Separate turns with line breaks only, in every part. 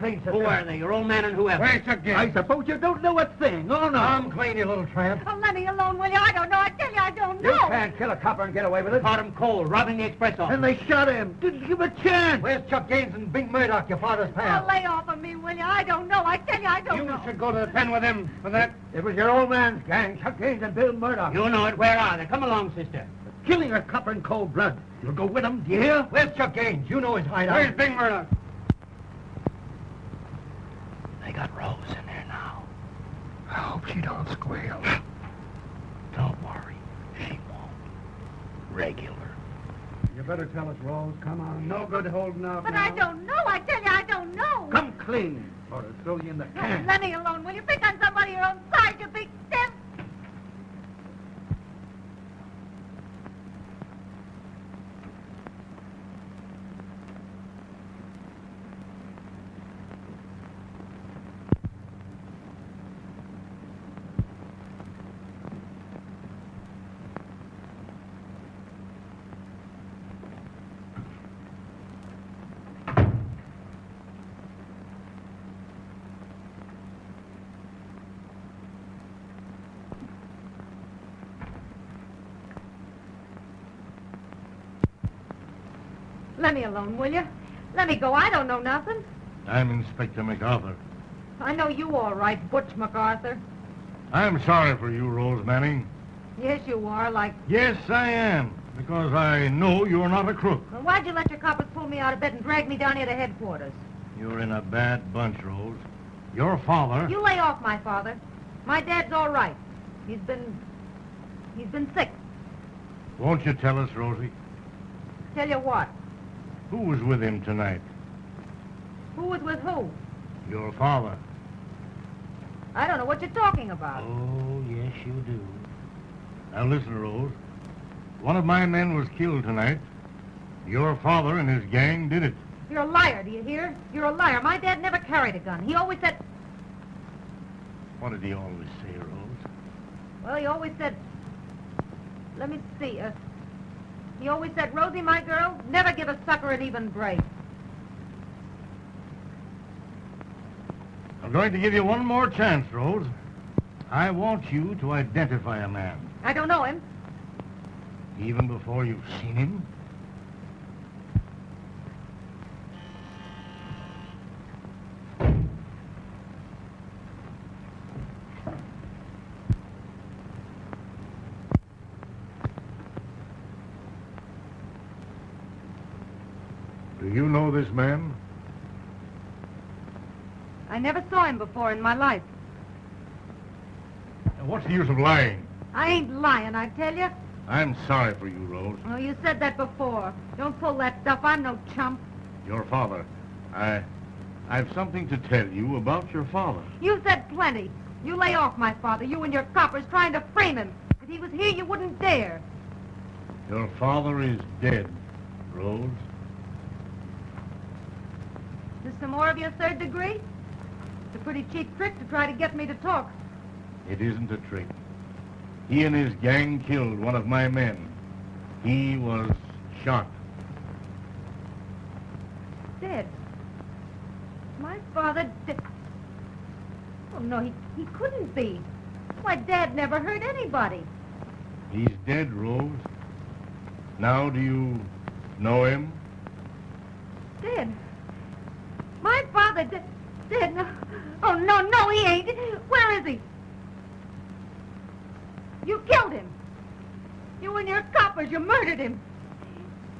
clean, sister.
Who are they? Your old man and whoever?
Where's your game?
I suppose you don't know a thing. Oh, no.
I'm clean, you little tramp.
Oh, let me alone, will you? I don't know. I tell you, I don't know.
You can't kill a copper and get away with it.
Caught him cold, robbing the express office.
And they shot him. Didn't give him a chance.
Where's Chuck Gaines and Bink Murdoch, your father's
Oh,
pal?
lay off of me, will you? I don't know. I tell you, I don't know.
You should go to the pen with him for that.
It was your old man's gang, Chuck Gaines and Bill Murdoch.
You know it. Where are they? Come along, sister.
Killing a copper in cold blood. You'll go with them, do you hear?
Where's Chuck Gaines? You know his hideout.
Where's Bing Murdoch? They got Rose in there now.
I hope she don't squeal.
Don't worry. She won't. Regular.
You better tell us, Rose. Come on. No good holding out
But
now.
I don't know. I tell you, I don't know.
Come clean, or I'll throw you in the can.
Let me alone, will you? Pick on somebody your own size, you big stiff. Let me alone, will you? Let me go. I don't know nothing.
I'm Inspector MacArthur.
I know you all right, Butch MacArthur.
I'm sorry for you, Rose Manning.
Yes, you are, like...
Yes, I am, because I know you're not a crook.
Well, why'd you let your coppers pull me out of bed and drag me down here to headquarters?
You're in a bad bunch, Rose. Your father...
You lay off my father. My dad's all right. He's been sick.
Won't you tell us, Rosie?
Tell you what.
Who was with him tonight?
Who was with who?
Your father.
I don't know what you're talking about.
Oh, yes, you do. Now listen, Rose. One of my men was killed tonight. Your father and his gang did it.
You're a liar, do you hear? You're a liar. My dad never carried a gun. He always said...
What did he always say, Rose?
Well, he always said... Let me see. He always said, Rosie, my girl, never give a sucker an even break.
I'm going to give you one more chance, Rose. I want you to identify a man.
I don't know him.
Even before you've seen him? Do you know this man?
I never saw him before in my life.
What's the use of lying?
I ain't lying, I tell you.
I'm sorry for you, Rose.
Oh, you said that before. Don't pull that stuff. I'm no chump.
Your father. I've something to tell you about your father.
You said plenty. You lay off my father. You and your coppers trying to frame him. If he was here, you wouldn't dare.
Your father is dead, Rose.
Is some more of your third degree? It's a pretty cheap trick to try to get me to talk.
It isn't a trick. He and his gang killed one of my men. He was shot.
Dead. My father dead. Oh, no, he couldn't be. My dad never hurt anybody.
He's dead, Rose. Now do you know him?
Dead. My father dead. No. Oh, no, he ain't. Where is he? You killed him. You and your coppers, you murdered him.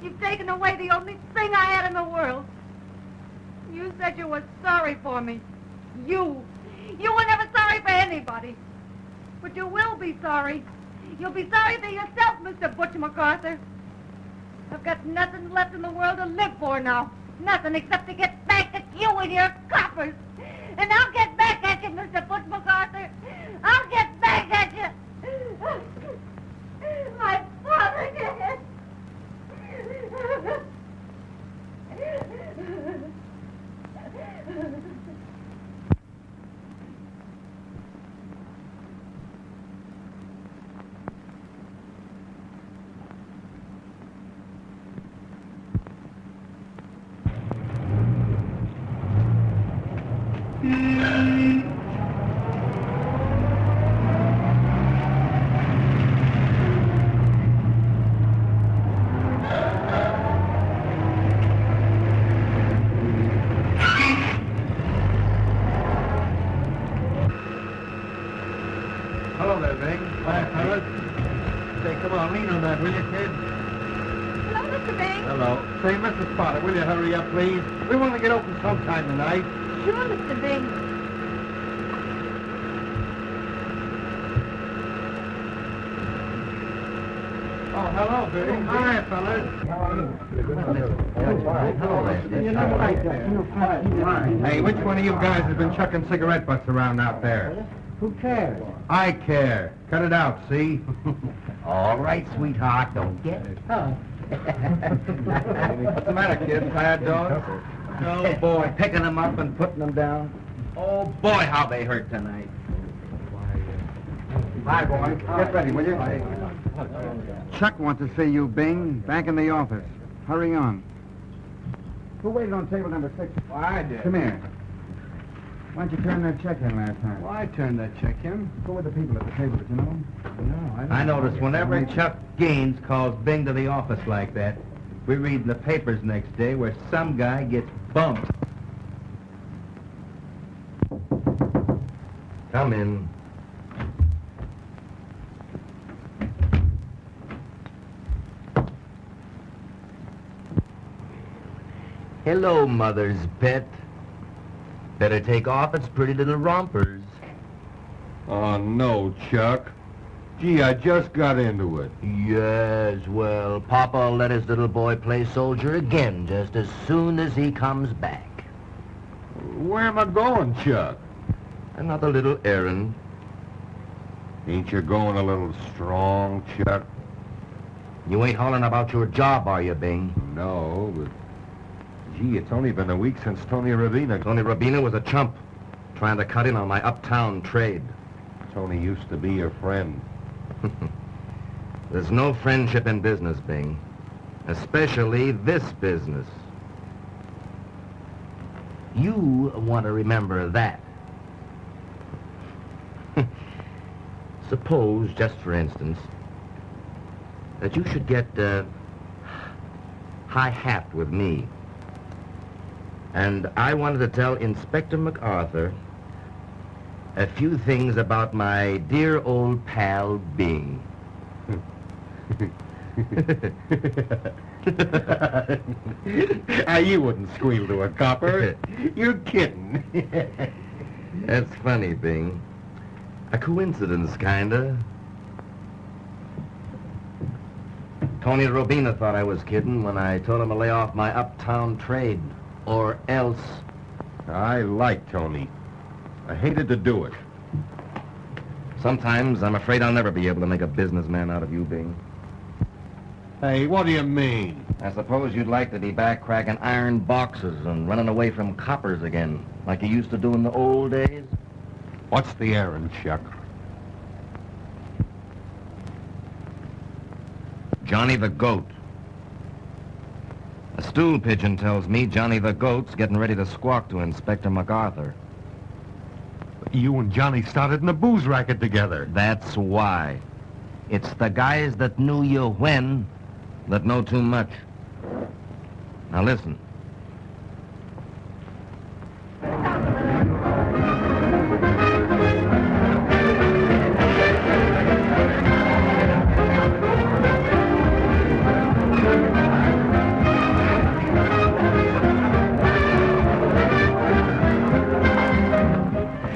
You've taken away the only thing I had in the world. You said you were sorry for me. You were never sorry for anybody. But you will be sorry. You'll be sorry for yourself, Mr. Butch MacArthur. I've got nothing left in the world to live for now. Nothing except to get back at you and your coppers. And I'll get back at you, Mr. Butch MacArthur. I'll get back at you. My father dead.
Hello there, Bing. Hi, fellas. Say, come on, lean on that, will you, kid?
Hello, Mr. Bing.
Hello. Say, Mrs. Potter, will you hurry up, please? We want to get open sometime tonight.
Sure, Mr. Bing.
Oh, hello, Bing. Hi, fellas. Hey, which one of you guys has been chucking cigarette butts around out there?
Who cares?
I care. Cut it out, see?
All right, sweetheart, don't get it.
What's the matter, kid? Tired dog?
Oh, boy, picking them up and putting them down. Oh, boy, how they hurt tonight.
Hi, boy. Get ready, will you?
Chuck wants to see you, Bing. Back in the office. Hurry on. Who waited on table number 6?
Well, I did.
Come here. Why didn't you turn that check in last time?
Well, I turned that check in.
Who were the people at the table? Did you know?
No,
I notice whenever Chuck Gaines calls Bing to the office like that, we read in the papers next day where some guy gets bumped. Come in. Hello, mother's pet. Better take off its pretty little rompers.
Oh, no, Chuck. Gee, I just got into it.
Yes, well, Papa'll let his little boy play soldier again just as soon as he comes back.
Where am I going, Chuck?
Another little errand.
Ain't you going a little strong, Chuck?
You ain't hollering about your job, are you, Bing?
No, but... Gee, it's only been a week since Tony Rabina...
Tony Rabina was a chump, trying to cut in on my uptown trade.
Tony used to be your friend.
There's no friendship in business, Bing. Especially this business. You want to remember that. Suppose, just for instance, that you should get high-happed with me. And I wanted to tell Inspector MacArthur a few things about my dear old pal, Bing.
You wouldn't squeal to a copper. You're kidding.
That's funny, Bing. A coincidence, kinda. Tony Robina thought I was kidding when I told him to lay off my uptown trade. Or else.
I like Tony. I hated to do it.
Sometimes I'm afraid I'll never be able to make a businessman out of you, Bing.
Hey, what do you mean?
I suppose you'd like to be back cracking iron boxes and running away from coppers again, like you used to do in the old days?
What's the errand, Chuck?
Johnny the Goat. A stool pigeon tells me Johnny the Goat's getting ready to squawk to Inspector MacArthur.
You and Johnny started in a booze racket together.
That's why. It's the guys that knew you when that know too much. Now listen.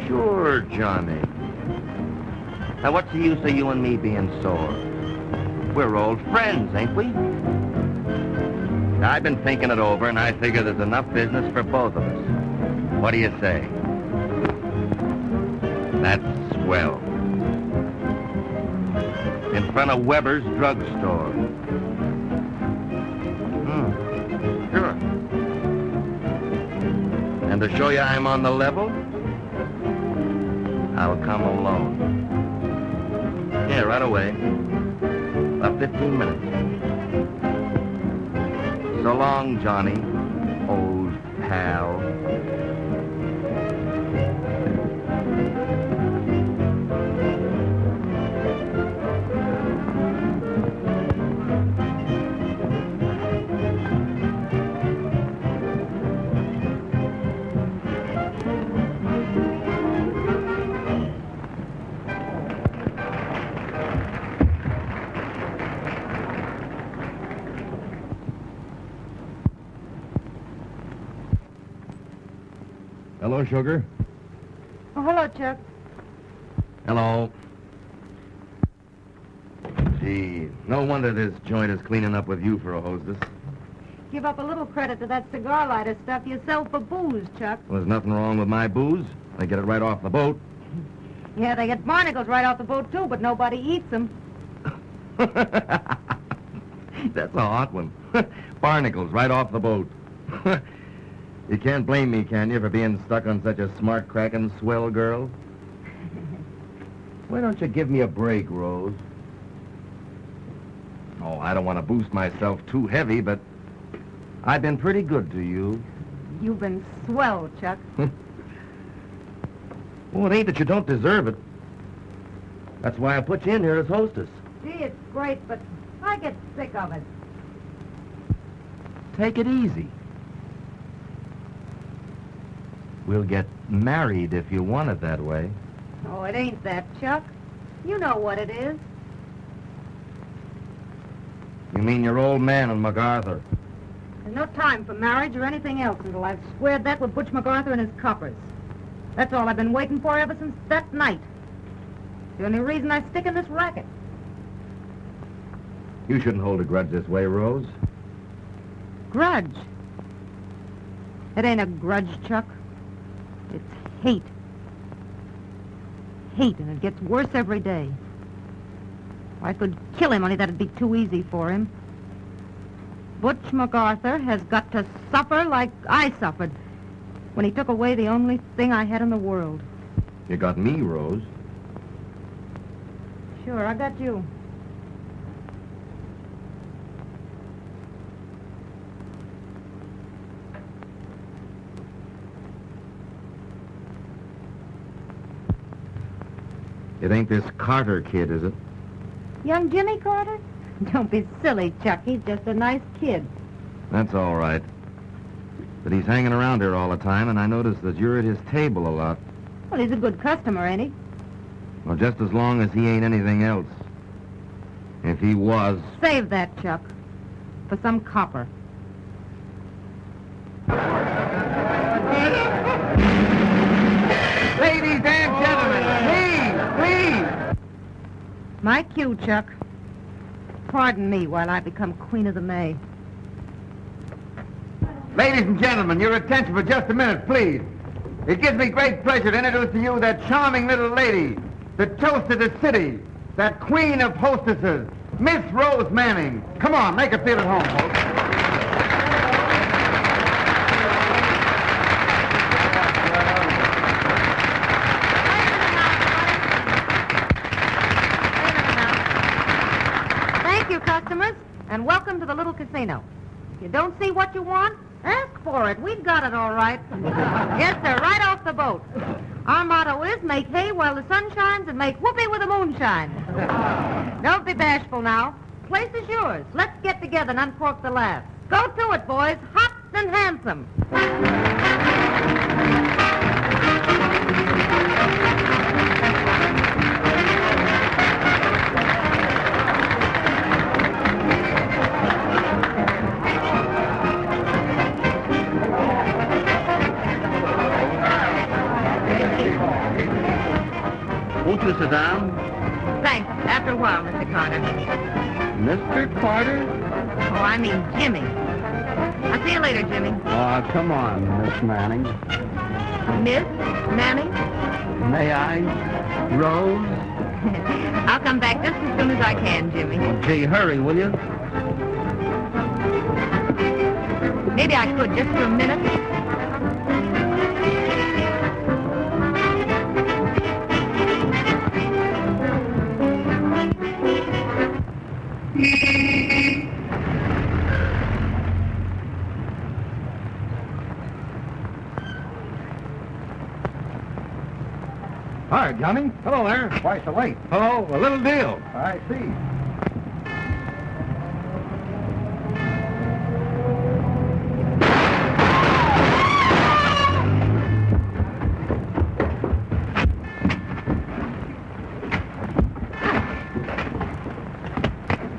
Sure, Johnny. Now, what's the use of you and me being sore? We're old friends, ain't we? I've been thinking it over, and I figure there's enough business for both of us. What do you say? That's swell. In front of Weber's drugstore. Sure. And to show you I'm on the level, I'll come alone. Yeah, right away. About 15 minutes. So long, Johnny, old pal. Hello, sugar.
Oh, hello, Chuck.
Hello. Gee, no wonder this joint is cleaning up with you for a hostess.
Give up a little credit to that cigar lighter stuff you sell for booze, Chuck.
Well, there's nothing wrong with my booze. I get it right off the boat.
Yeah, they get barnacles right off the boat, too, but nobody eats them.
That's a hot one. Barnacles right off the boat. You can't blame me, can you, for being stuck on such a smart, cracking, swell girl? Why don't you give me a break, Rose? Oh, I don't want to boost myself too heavy, but I've been pretty good to you.
You've been swell, Chuck.
Well, it ain't that you don't deserve it. That's why I put you in here as hostess.
Gee, it's great, but I get sick of it.
Take it easy. We'll get married if you want it that way.
Oh, it ain't that, Chuck. You know what it is.
You mean your old man and MacArthur?
There's no time for marriage or anything else until I've squared that with Butch MacArthur and his coppers. That's all I've been waiting for ever since that night. The only reason I stick in this racket.
You shouldn't hold a grudge this way, Rose.
Grudge. It ain't a grudge, Chuck. It's hate. Hate, and it gets worse every day. I could kill him, only that'd be too easy for him. Butch MacArthur has got to suffer like I suffered when he took away the only thing I had in the world.
You got me, Rose.
Sure, I got you.
It ain't this Carter kid, is it?
Young Jimmy Carter? Don't be silly, Chuck. He's just a nice kid.
That's all right. But he's hanging around here all the time, and I notice that you're at his table a lot.
Well, he's a good customer, ain't he?
Well, just as long as he ain't anything else. If he was...
Save that, Chuck. For some copper.
Ladies and gentlemen, please.
My cue, Chuck. Pardon me while I become Queen of the May.
Ladies and gentlemen, your attention for just a minute, please. It gives me great pleasure to introduce to you that charming little lady, the toast of the city, that queen of hostesses, Miss Rose Manning. Come on, make her feel at home, folks.
Thank you, customers, and welcome to the little casino. If you don't see what you want, ask for it. We've got it all right. Yes, sir, right off the boat. Our motto is make hay while the sun shines and make whoopee with the moon shines. Don't be bashful now. Place is yours. Let's get together and uncork the last. Go to it, boys. Hot and handsome.
Won't you sit down?
Thanks. After a while, Mr. Carter.
Mr. Carter?
Oh, I mean Jimmy. I'll see you later, Jimmy.
Oh, come on, Miss Manning.
Miss Manning?
May I? Rose?
I'll come back just as soon as I can, Jimmy.
Gee, hurry, will you?
Maybe I could just for a minute.
Hi, Johnny. Hello there. Twice so late.
Oh, a little deal.
I see.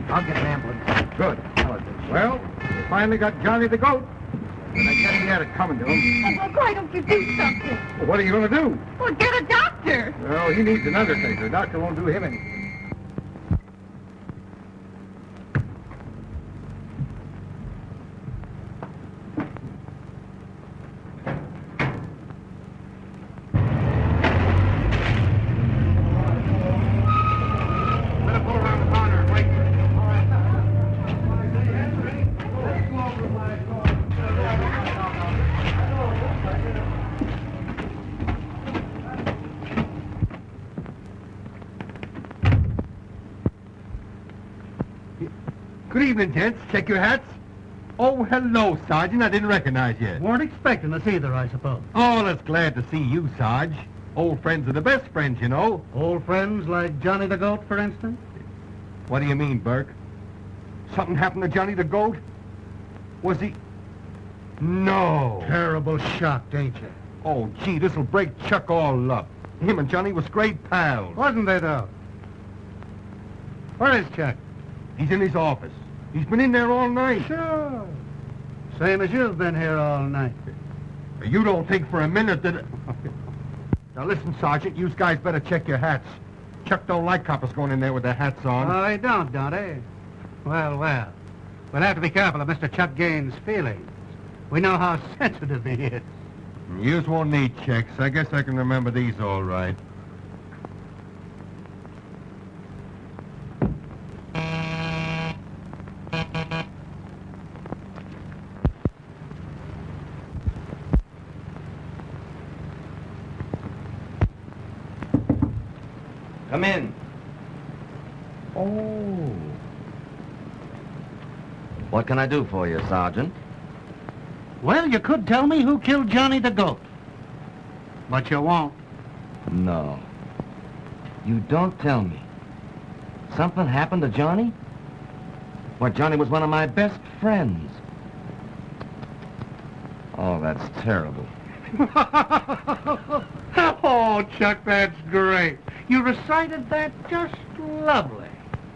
I'll get an ambulance.
Good. Well, finally got Johnny the goat. but I guess he had it coming to him.
Well, why don't you do something?
Well, what are you going to do?
Well, get a doctor.
Well, he needs an undertaker. The doctor won't do him any.
Good evening, gents. Check your hats.
Oh, hello, Sergeant. I didn't recognize you.
Weren't expecting us either, I suppose.
Oh, that's glad to see you, Sarge. Old friends are the best friends, you know.
Old friends like Johnny the Goat, for instance?
What do you mean, Burke? Something happened to Johnny the Goat? Was he... No.
Terrible shocked, ain't you?
Oh, gee, this'll break Chuck all up. Him and Johnny was great pals.
Wasn't they, though? Where is Chuck?
He's in his office. He's been in there all night.
Sure. Same as you've been here all night.
You don't think for a minute that... Now listen, Sergeant, you guys better check your hats. Chuck don't like coppers going in there with their hats on.
Oh, he don't he? Well, well. We'll have to be careful of Mr. Chuck Gaines' feelings. We know how sensitive he is.
Yours won't need checks. I guess I can remember these all right.
Come in. Oh. What can I do for you, Sergeant?
Well, you could tell me who killed Johnny the Goat. But you won't.
No. You don't tell me. Something happened to Johnny? Why, Johnny was one of my best friends. Oh, that's terrible.
Oh, Chuck, that's great. You recited that just lovely.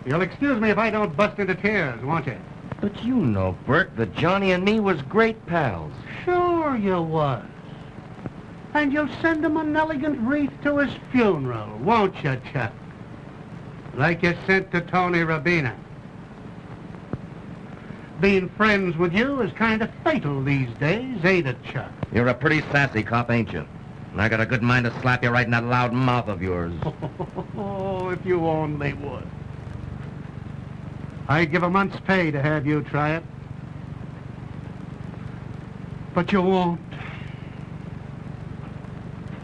You'll excuse me if I don't bust into tears, won't you?
But you know, Burke, that Johnny and me was great pals.
Sure you was. And you'll send him an elegant wreath to his funeral, won't you, Chuck? Like you sent to Tony Rabina. Being friends with you is kind of fatal these days, ain't it, Chuck?
You're a pretty sassy cop, ain't you? And I got a good mind to slap you right in that loud mouth of yours.
Oh, if you only would. I'd give a month's pay to have you try it. But you won't.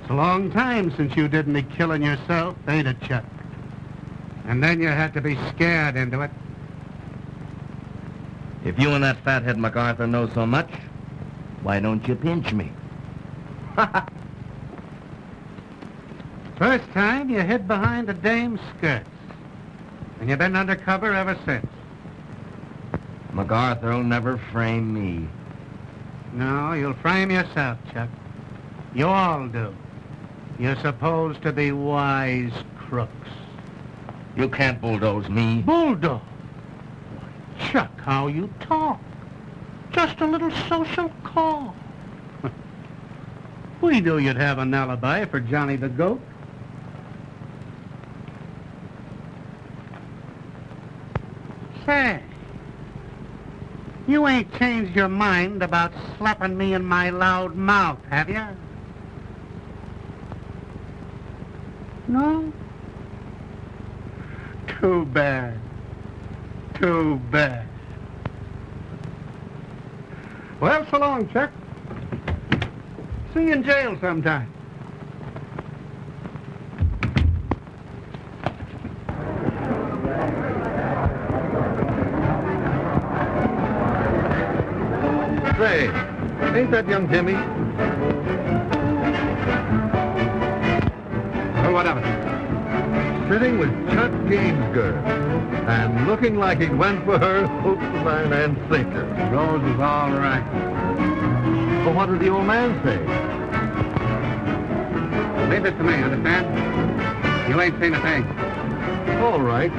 It's a long time since you did any killing yourself, ain't it, Chuck? And then you had to be scared into it.
If you and that fathead MacArthur know so much, why don't you pinch me?
First time you hid behind a dame's skirts. And you've been undercover ever since.
MacArthur'll never frame me.
No, you'll frame yourself, Chuck. You all do. You're supposed to be wise crooks.
You can't bulldoze me.
Bulldog. Chuck, how you talk. Just a little social call. We knew you'd have an alibi for Johnny the Goat. Say, you ain't changed your mind about slapping me in my loud mouth, have you? No? Too bad. Too bad. Well, so long, Chuck. See you in jail sometime.
Say, ain't that young Timmy?
Well, what of it?
Sitting with Chuck Gaines' girl. And looking like he went for her hook, line, and sinker.
Rose is all right.
Well, what did the old man say?
Leave this to me, understand? You ain't seen a thing.
All right.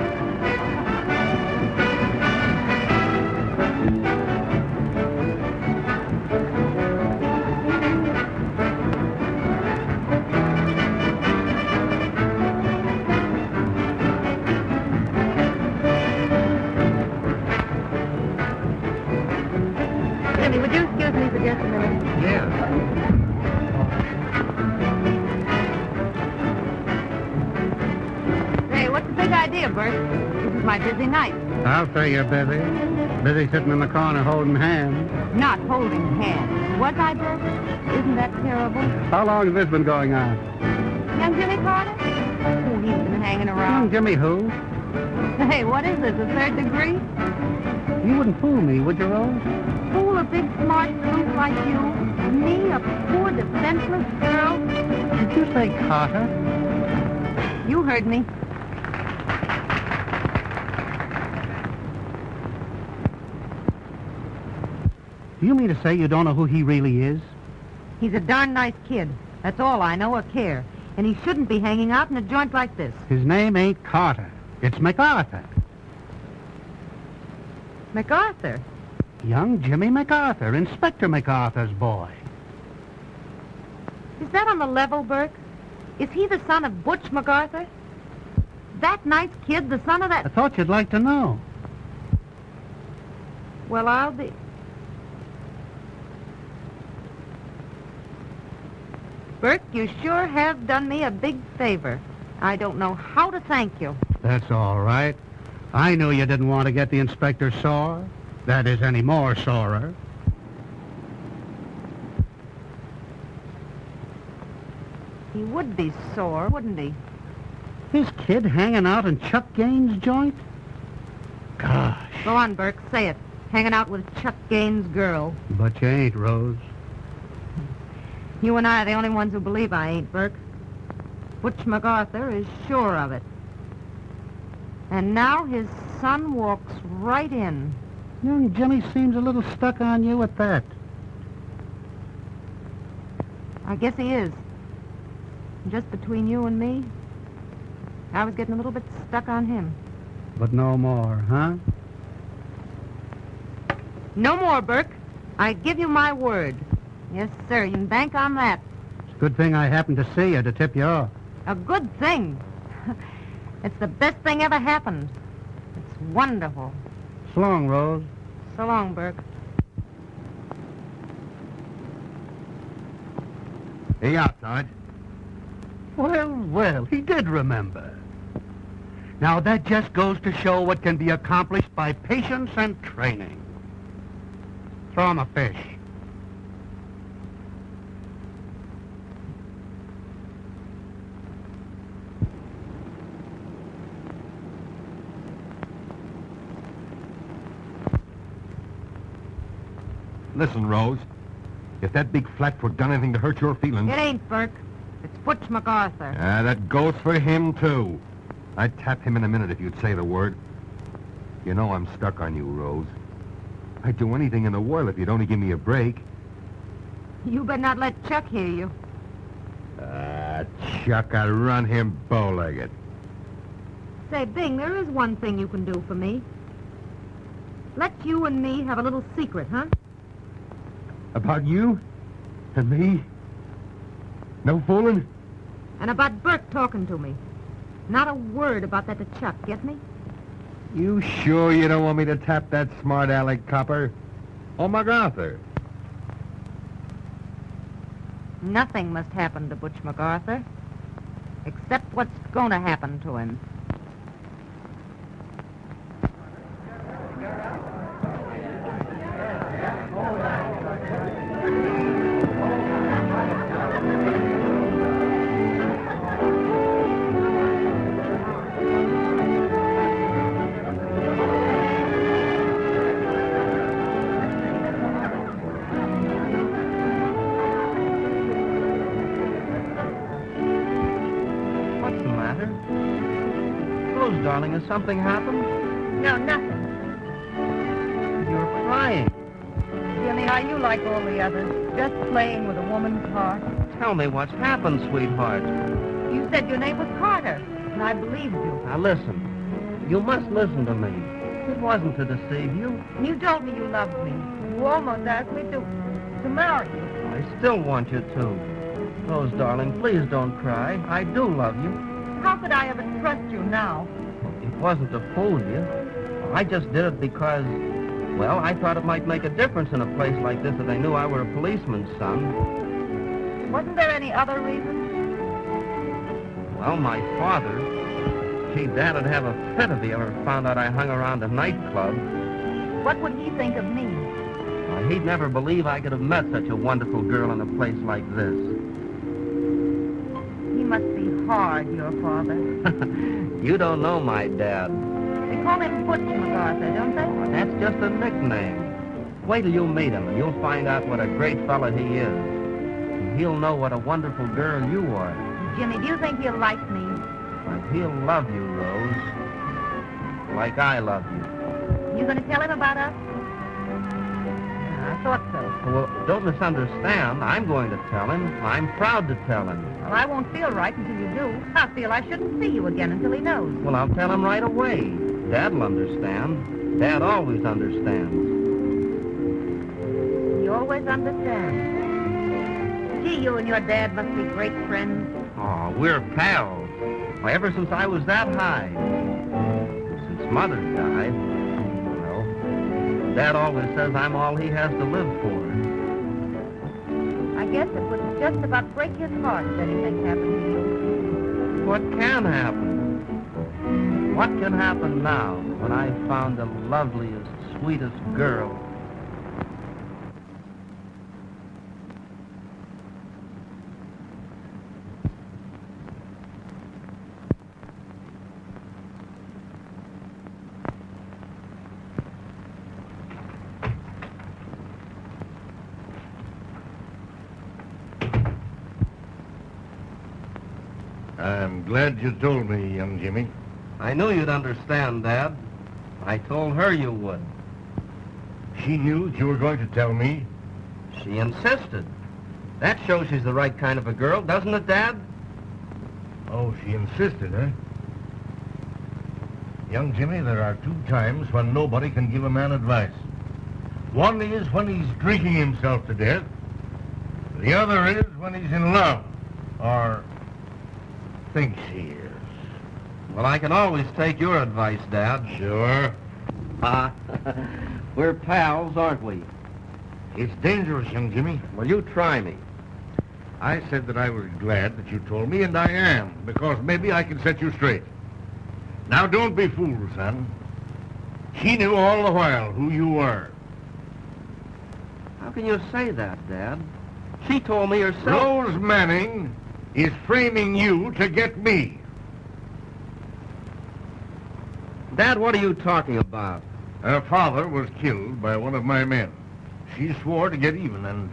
just a minute?
Yeah.
Hey, what's the big idea, Bert? This is my busy night.
I'll say you're busy. Busy sitting in the corner holding hands.
Not holding hands. Was I, Bert? Isn't that terrible?
How long has this been going on?
Young Jimmy Carter? Oh, he's been hanging around.
Jimmy who?
Hey, what is this, a third degree?
You wouldn't fool me, would you, Rose?
Fool a big smart sleuth like you? Me, a poor defenseless girl?
Did you say Carter?
You heard me.
Do you mean to say you don't know who he really is?
He's a darn nice kid. That's all I know or care. And he shouldn't be hanging out in a joint like this.
His name ain't Carter. It's MacArthur.
MacArthur?
Young Jimmy MacArthur, Inspector MacArthur's boy.
Is that on the level, Burke? Is he the son of Butch MacArthur? That nice kid, the son of
I
that...
thought you'd like to know.
Well, I'll be... Burke, you sure have done me a big favor. I don't know how to thank you.
That's all right. I knew you didn't want to get the inspector sore. That is, any more sorer.
He would be sore, wouldn't he?
His kid hanging out in Chuck Gaines' joint? Gosh.
Go on, Burke, say it. Hanging out with Chuck Gaines' girl.
But you ain't, Rose.
You and I are the only ones who believe I ain't, Burke. Butch MacArthur is sure of it. And now his son walks right in.
Young Jimmy seems a little stuck on you at that.
I guess he is. Just between you and me, I was getting a little bit stuck on him.
But no more, huh?
No more, Burke. I give you my word. Yes, sir, you can bank on that.
It's a good thing I happened to see you to tip you off.
A good thing. It's the best thing ever happened. It's wonderful.
So long, Rose.
So long, Burke.
Hey, out, Sarge.
Well, he did remember. Now, that just goes to show what can be accomplished by patience and training. Throw him a fish.
Listen, Rose. If that big flatfoot done anything to hurt your feelings...
It ain't, Burke. It's Butch MacArthur.
that goes for him, too. I'd tap him in a minute if you'd say the word. You know I'm stuck on you, Rose. I'd do anything in the world if you'd only give me a break.
You better not let Chuck hear you.
Chuck, I'd run him bow-legged.
Say, Bing, there is one thing you can do for me. Let you and me have a little secret, huh?
About you? And me? No fooling?
And about Burke talking to me. Not a word about that to Chuck, get me?
You sure you don't want me to tap that smart aleck copper? Or MacArthur?
Nothing must happen to Butch MacArthur. Except what's going to happen to him.
Darling, has something happened?
No, nothing.
You're crying.
Jimmy, are you like all the others? Just playing with a woman's heart?
Tell me what's happened, sweetheart.
You said your name was Carter, and I believed you.
Now listen. You must listen to me. It wasn't to deceive you.
You told me you loved me. You almost asked me to marry you.
I still want you to. Rose, darling, please don't cry. I do love you.
How could I ever trust you now?
It wasn't to fool you. I just did it because... Well, I thought it might make a difference in a place like this if they knew I were a policeman's son.
Wasn't there any other reason?
Well, my father... Gee, Dad would have a fit if he ever found out I hung around a nightclub.
What would he think of me?
Well, he'd never believe I could have met such a wonderful girl in a place like this.
He must be hard, your father.
You don't know my dad.
They call him Butch MacArthur, don't they?
That's just a nickname. Wait till you meet him, and you'll find out what a great fella he is. And he'll know what a wonderful girl you are.
Jimmy, do you think he'll like me?
But he'll love you, Rose. Like I love you.
You going to tell him about us? Yeah, I thought so.
Well, don't misunderstand. I'm going to tell him. I'm proud to tell him.
Well, I won't feel right until you do. I feel I shouldn't see you again until he knows.
Well, I'll tell him right away. Dad'll understand. Dad always understands.
He always understands. Gee, you and your dad must be great friends.
Oh, we're pals. Why, ever since I was that high. Since Mother died. Well, Dad always says I'm all he has to live for.
I guess it would just about break his heart if anything happened to you.
What can happen? What can happen now when I found the loveliest, sweetest girl?
I'm glad you told me, young Jimmy.
I knew you'd understand, Dad. I told her you would.
She knew that you were going to tell me.
She insisted. That shows she's the right kind of a girl, doesn't it, Dad?
Oh, she insisted, eh? Young Jimmy, there are 2 times when nobody can give a man advice. One is when he's drinking himself to death. The other is when he's in love, or thinks he is.
Well, I can always take your advice, Dad.
Sure.
We're pals, aren't we?
It's dangerous, young Jimmy.
Well, you try me.
I said that I was glad that you told me, and I am, because maybe I can set you straight. Now, don't be fooled, son. She knew all the while who you were.
How can you say that, Dad? She told me herself.
Rose Manning is framing you to get me.
Dad, what are you talking about?
Her father was killed by one of my men. She swore to get even, and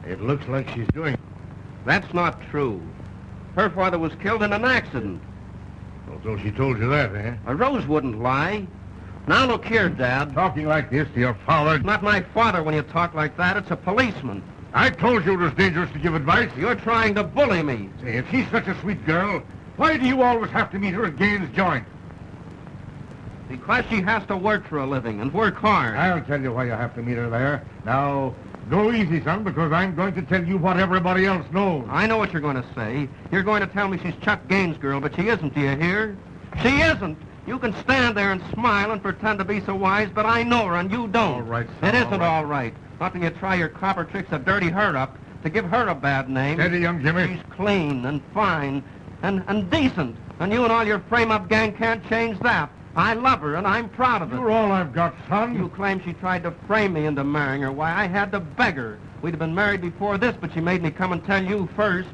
it looks like she's doing it.
That's not true. Her father was killed in an accident.
Oh, so she told you that, eh?
Rose wouldn't lie. Now look here, Dad.
Talking like this to your father.
Not my father when you talk like that. It's a policeman.
I told you it was dangerous to give advice.
You're trying to bully me.
Say, if she's such a sweet girl, why do you always have to meet her at Gaines' joint?
Because she has to work for a living and work hard.
I'll tell you why you have to meet her there. Now, go easy, son, because I'm going to tell you what everybody else knows.
I know what you're going to say. You're going to tell me she's Chuck Gaines' girl, but she isn't, do you hear? She isn't. You can stand there and smile and pretend to be so wise, but I know her and you don't.
All right, son.
It isn't all right. Not when you try your copper tricks to dirty her up, to give her a bad name.
Steady, young Jimmy.
She's clean and fine and decent, and you and all your frame-up gang can't change that. I love her, and I'm proud of it.
You're all I've got, son.
You claim she tried to frame me into marrying her. Why, I had to beg her. We'd have been married before this, but she made me come and tell you first.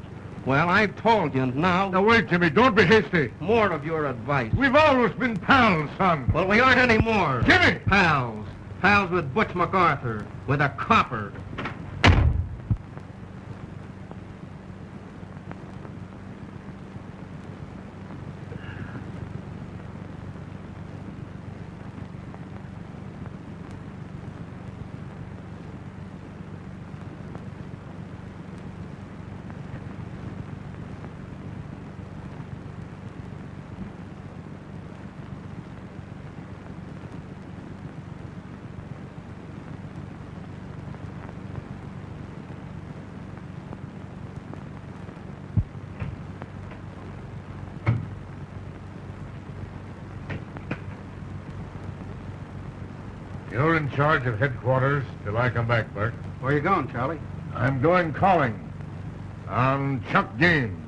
Well, I've told you, and now...
Now, wait, Jimmy. Don't be hasty.
More of your advice.
We've always been pals, son.
Well, we aren't anymore.
Jimmy!
Pals. Pals with Butch MacArthur. With a copper.
You're in charge of headquarters till I come back, Bert.
Where you going, Charlie?
I'm going calling on Chuck Gaines.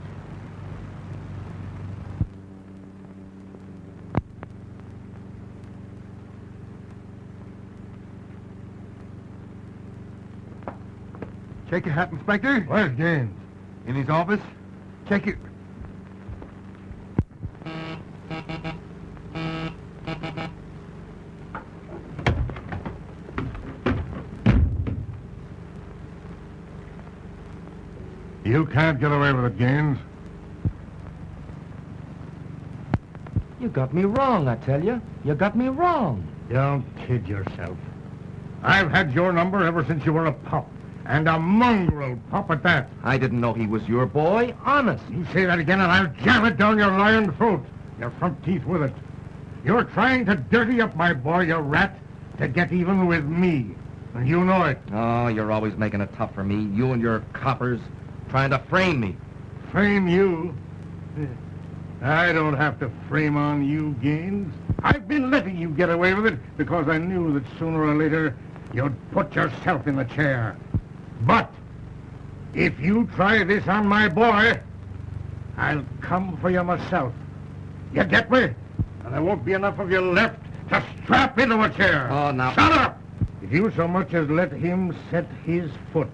Check your hat, Inspector.
Where's Gaines?
In his office. Check it.
You can't get away with it, Gaines.
You got me wrong, I tell you. You got me wrong.
Don't kid yourself. I've had your number ever since you were a pup. And a mongrel pup at that.
I didn't know he was your boy. Honest.
You say that again and I'll jam it down your lying throat. Your front teeth with it. You're trying to dirty up my boy, you rat, to get even with me. And you know it.
Oh, you're always making it tough for me. You and your coppers trying to frame me.
Frame you? I don't have to frame on you, Gaines. I've been letting you get away with it because I knew that sooner or later you'd put yourself in the chair. But if you try this on my boy, I'll come for you myself. You get me? And there won't be enough of you left to strap into a chair.
Oh, now...
Shut up! If you so much as let him set his foot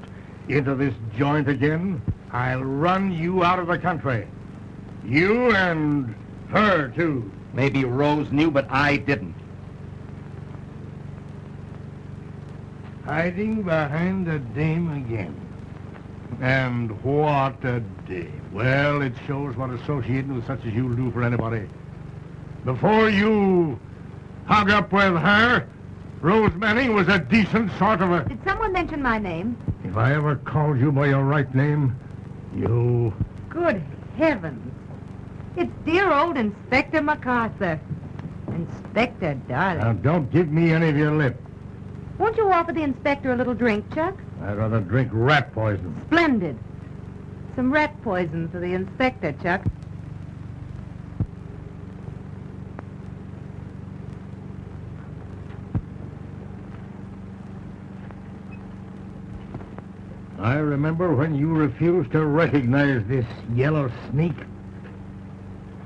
into this joint again, I'll run you out of the country. You and her, too.
Maybe Rose knew, but I didn't.
Hiding behind a dame again. And what a day. Well, it shows what associating with such as you'll do for anybody. Before you hung up with her, Rose Manning was a decent sort of a...
Did someone mention my name?
If I ever called you by your right name, you...
Good heavens. It's dear old Inspector MacArthur. Inspector, darling.
Now, don't give me any of your lip.
Won't you offer the inspector a little drink, Chuck?
I'd rather drink rat poison.
Splendid. Some rat poison for the inspector, Chuck.
I remember when you refused to recognize this yellow sneak.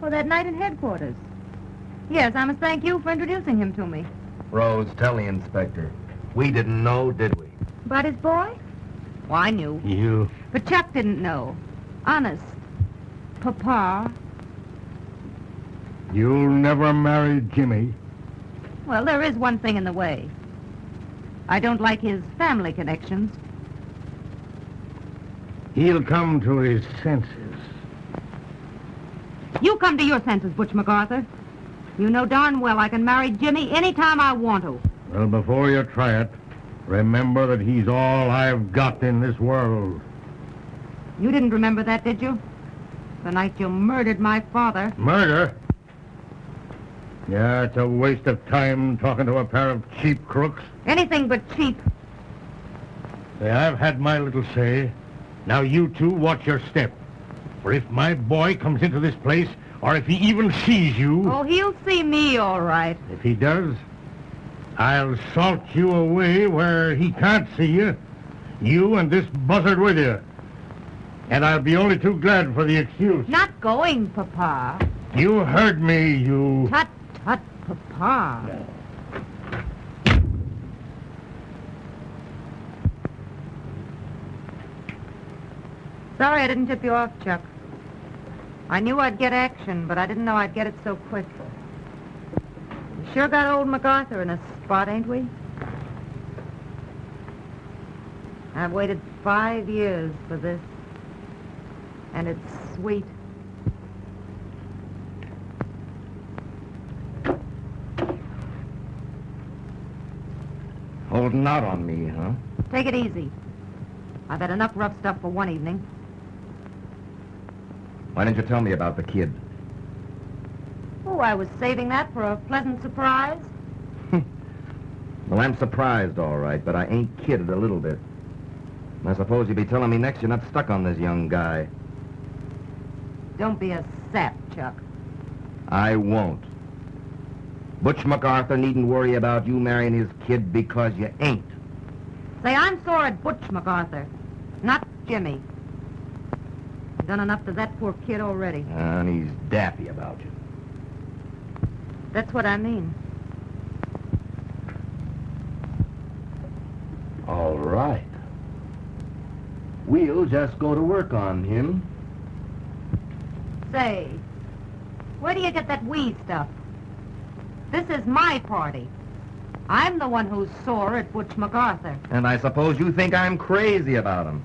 Oh, that night in headquarters. Yes, I must thank you for introducing him to me.
Rose, tell the inspector. We didn't know, did we?
About his boy? Oh, I knew.
You...
But Chuck didn't know. Honest. Papa.
You'll never marry Jimmy.
Well, there is one thing in the way. I don't like his family connections.
He'll come to his senses.
You come to your senses, Butch MacArthur. You know darn well I can marry Jimmy any time I want to.
Well, before you try it, remember that he's all I've got in this world.
You didn't remember that, did you? The night you murdered my father.
Murder? Yeah, it's a waste of time talking to a pair of cheap crooks.
Anything but cheap.
Say, I've had my little say. Now you two watch your step. For if my boy comes into this place, or if he even sees you...
Oh, he'll see me, all right.
If he does, I'll salt you away where he can't see you. You and this buzzard with you. And I'll be only too glad for the excuse.
Not going, Papa.
You heard me, you...
Tut, tut, Papa. Sorry I didn't tip you off, Chuck. I knew I'd get action, but I didn't know I'd get it so quick. We sure got old MacArthur in a spot, ain't we? I've waited 5 years for this. And it's sweet.
Holding out on me, huh?
Take it easy. I've had enough rough stuff for one evening.
Why didn't you tell me about the kid?
Oh, I was saving that for a pleasant surprise.
Well, I'm surprised, all right, but I ain't kidded a little bit. And I suppose you'll be telling me next you're not stuck on this young guy.
Don't be a sap, Chuck.
I won't. Butch MacArthur needn't worry about you marrying his kid because you ain't.
Say, I'm sore at Butch MacArthur, not Jimmy. I've done enough to that poor kid already.
And he's daffy about you.
That's what I mean.
All right. We'll just go to work on him.
Say, where do you get that we stuff? This is my party. I'm the one who's sore at Butch MacArthur.
And I suppose you think I'm crazy about him.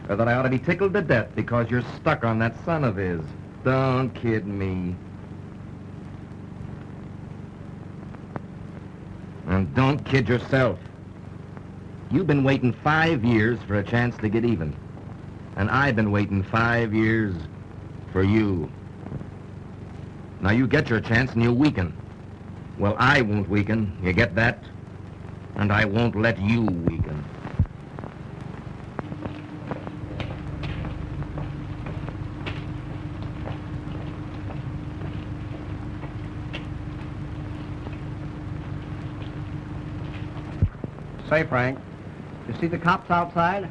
Or that I ought to be tickled to death because you're stuck on that son of his. Don't kid me. And don't kid yourself. You've been waiting 5 years for a chance to get even. And I've been waiting 5 years for you. Now you get your chance and you weaken. Well, I won't weaken. You get that? And I won't let you weaken.
Say, Frank, you see the cops outside?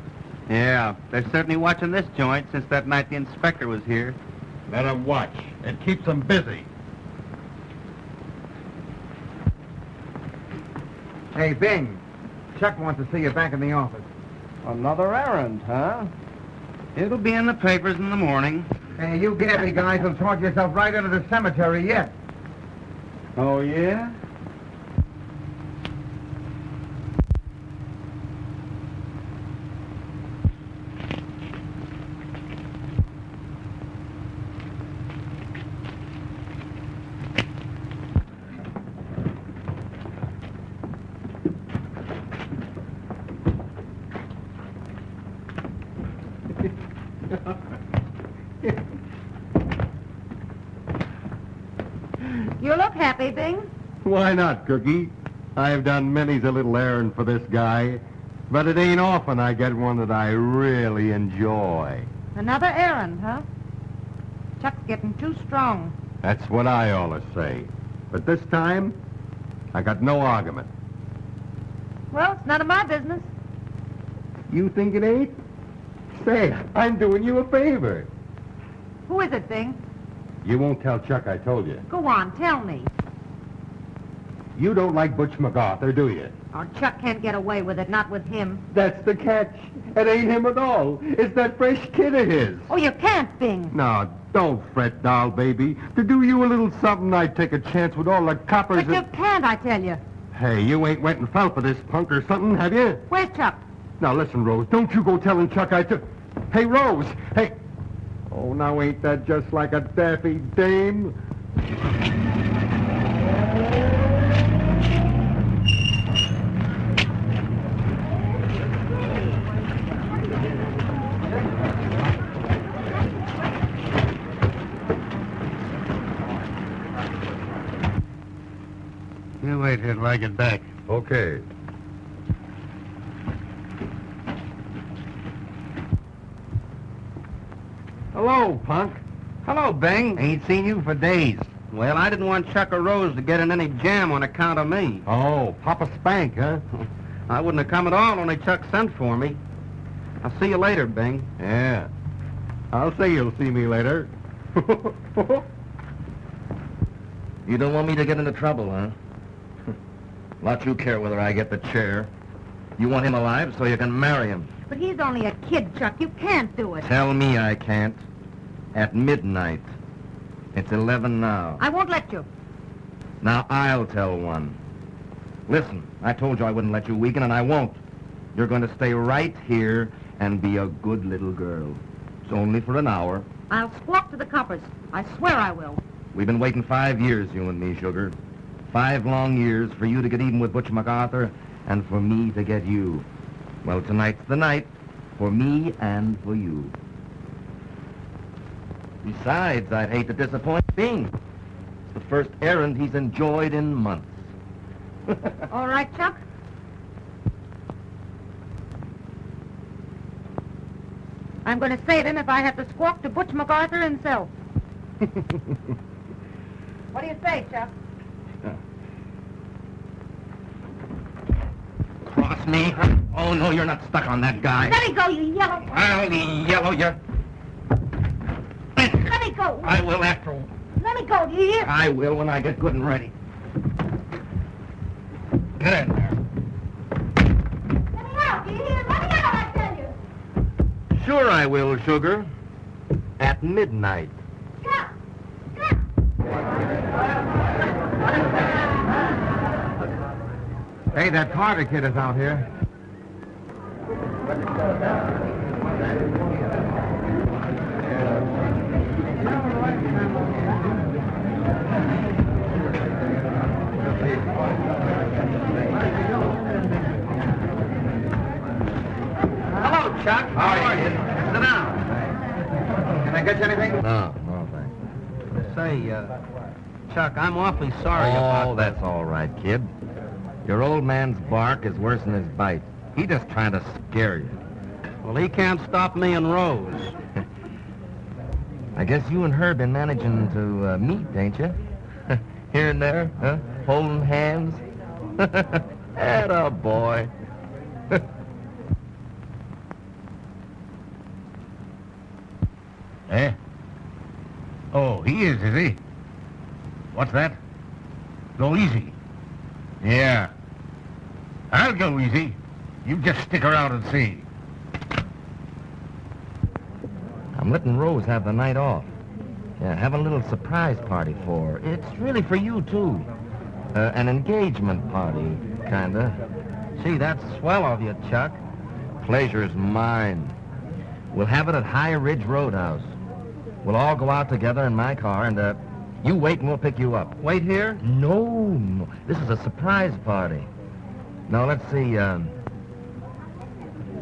Yeah, they're certainly watching this joint since that night the inspector was here.
Let 'em watch. It keeps them busy.
Hey, Bing. Chuck wants to see you back in the office.
Another errand, huh?
It'll be in the papers in the morning.
Hey, you gaffy guys will talk yourself right into the cemetery yet.
Oh, yeah?
You look happy, Bing.
Why not, Cookie? I've done many's a little errand for this guy, but it ain't often I get one that I really enjoy.
Another errand, huh? Chuck's getting too strong.
That's what I always say. But this time, I got no argument.
Well, it's none of my business.
You think it ain't? Say, I'm doing you a favor.
Who is it, Bing?
You won't tell Chuck I told you.
Go on, tell me.
You don't like Butch MacArthur, do you?
Oh, Chuck can't get away with it, not with him.
That's the catch. It ain't him at all. It's that fresh kid of his.
Oh, you can't, Bing.
No, don't fret, doll baby. To do you a little something, I'd take a chance with all the coppers.
But you can't, I tell you.
Hey, you ain't went and fell for this punk or something, have you?
Where's Chuck?
Now listen, Rose, don't you go telling Chuck I took... Hey, Rose, hey... Oh, now ain't that just like a daffy dame?
You wait here till I get back.
Okay. Hello, punk.
Hello, Bing. Ain't seen you for days. Well, I didn't want Chuck or Rose to get in any jam on account of me.
Oh, Papa Spank, huh?
I wouldn't have come at all, only Chuck sent for me. I'll see you later, Bing.
Yeah. I'll say you'll see me later.
You don't want me to get into trouble, huh? Lot you care whether I get the chair. You want him alive so you can marry him.
But he's only a kid, Chuck. You can't do it.
Tell me I can't. At midnight. It's 11 now.
I won't let you.
Now I'll tell one. Listen, I told you I wouldn't let you weaken, and I won't. You're going to stay right here and be a good little girl. It's only for an hour.
I'll squawk to the coppers. I swear I will.
We've been waiting 5 years, you and me, sugar. 5 long years for you to get even with Butch MacArthur and for me to get you. Well, tonight's the night for me and for you. Besides, I'd hate to disappoint Bing. It's the first errand he's enjoyed in months.
All right, Chuck? I'm going to save him if I have to squawk to Butch MacArthur himself. What do you say, Chuck?
me? Oh, no, you're not stuck on that guy.
Let me go, you yellow.
I'll yellow you.
Let me go.
I will after all.
Let me go, do you hear?
I will when I get good and ready. Get in there.
Let me out, do you hear? Let me out, I tell you.
Sure I will, sugar. At midnight.
Come. Come.
Hey, that Carter kid is out here.
Hello, Chuck.
How are you?
Sit down.
Can I get you anything?
No, thanks.
Say, Chuck, I'm awfully sorry about
That's all right, kid. Your old man's bark is worse than his bite. He just trying to scare you.
Well, he can't stop me and Rose.
I guess you and her been managing to meet, ain't you? Here and there, huh? Holding hands. Atta boy.
Eh? Oh, he is he? What's that? Go easy. Yeah. I'll go easy. You just stick around and see.
I'm letting Rose have the night off. Yeah, have a little surprise party for her. It's really for you, too. An engagement party, kinda.
Gee, that's swell of you, Chuck.
Pleasure's mine. We'll have it at High Ridge Roadhouse. We'll all go out together in my car, and, you wait and we'll pick you up.
Wait here?
No. This is a surprise party. Now, let's see,